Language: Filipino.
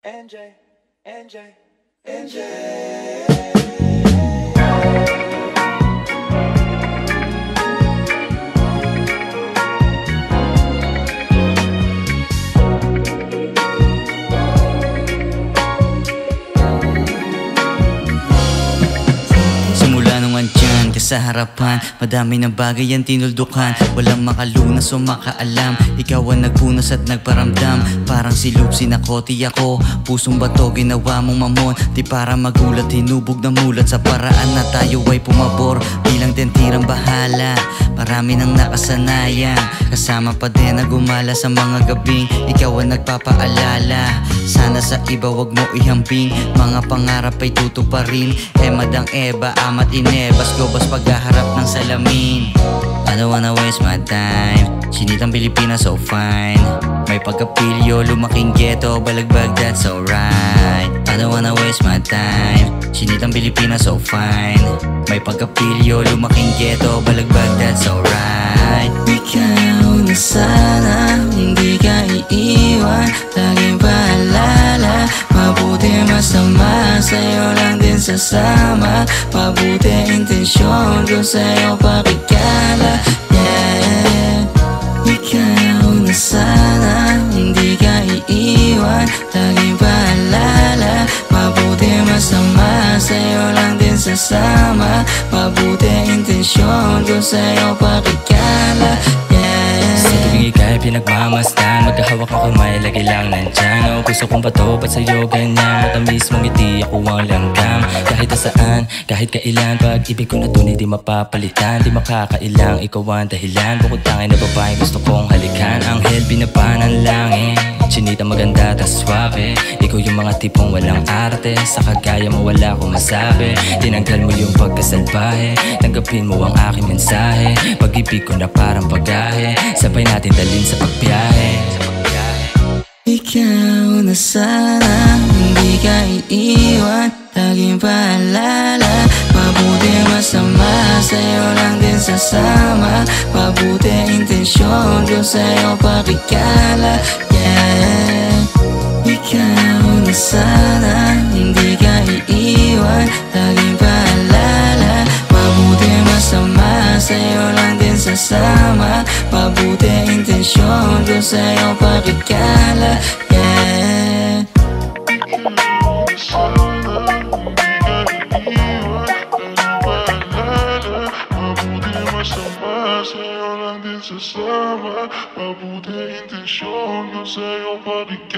NJ, NJ, NJ. Simula nung andyan ka sa harapan, madami ng bagay ang tinuldukan. Walang makalunas o makaalam, ikaw ang nagpunas at nagparamdam. Parang si Luke, sinakoti ako, pusong bato ginawa mong mamon. Di para magulat, hinubog na mulat sa paraan na tayo ay pumabor. Bilang tentirang bahala, marami nang nakasanayan. Kasama pa din na gumala sa mga gabing ikaw ang nagpapaalala. Sana sa iba wag mo ihambing, mga pangarap ay tutuparin. Madang Eva, Amat Inebas, Gobas paghaharap ng salamin. I don't wanna waste my time, sinitang Pilipinas so fine. May pagkapilyo, lumaking ghetto, balagbag that's alright. I don't wanna waste my time, sinitang Pilipinas so fine. May pagkapilyo, lumaking ghetto, balagbag that's alright. Ikaw na sana, hindi ka iiwan. Laging paalala, mabuti masama, sa'yo lang din sasama. Mabuti intensyon ko sa'yo pakikala, yeah. Ikaw na sana, hindi ka iiwan. Laging paalala, mabuti masama, sa'yo lang din sasama. Mabuti intensyon ko sa'yo pakikala, yeah. Sa tuwing ika'y pinagmamasdan, magkahawak ang kamay, lagi lang nandyan. O puso kong bato, ba't sa'yo ganyan? Matamis mong ngiti, ako ang langgam. Kahit saan, kahit kailan, pag-ibig ko na tunay di mapapalitan. Di makakailang, ikaw ang dahilan. Bukod tangin na babae, gusto kong halikan. Anghel, binaba ng langit, chinita maganda, tas swabe. Ikaw yung mga tipong walang arte, sa kagaya mo wala akong masabi. Tinanggal mo yung pagkasalbahe, tanggapin mo ang aking mensahe. Pag-ibig ko na parang bagahe, sabay natin dalhin sa pagbiyahe. Ikaw na sana, hindi ka iiwan. Laging paalala, mabuti masama, sa'yo lang din sasama. Mabuti intensyon ko sa'yo pakikala, yeah. Ikaw na sana, hindi ka iiwan. Laging paalala, mabuti masama, sa'yo lang din sasama. Mabuti intensyon ko sa'yo pakikala, yeah. Sa'yo lang din sasama, mabuti intensyon ko sa'yo pakikala.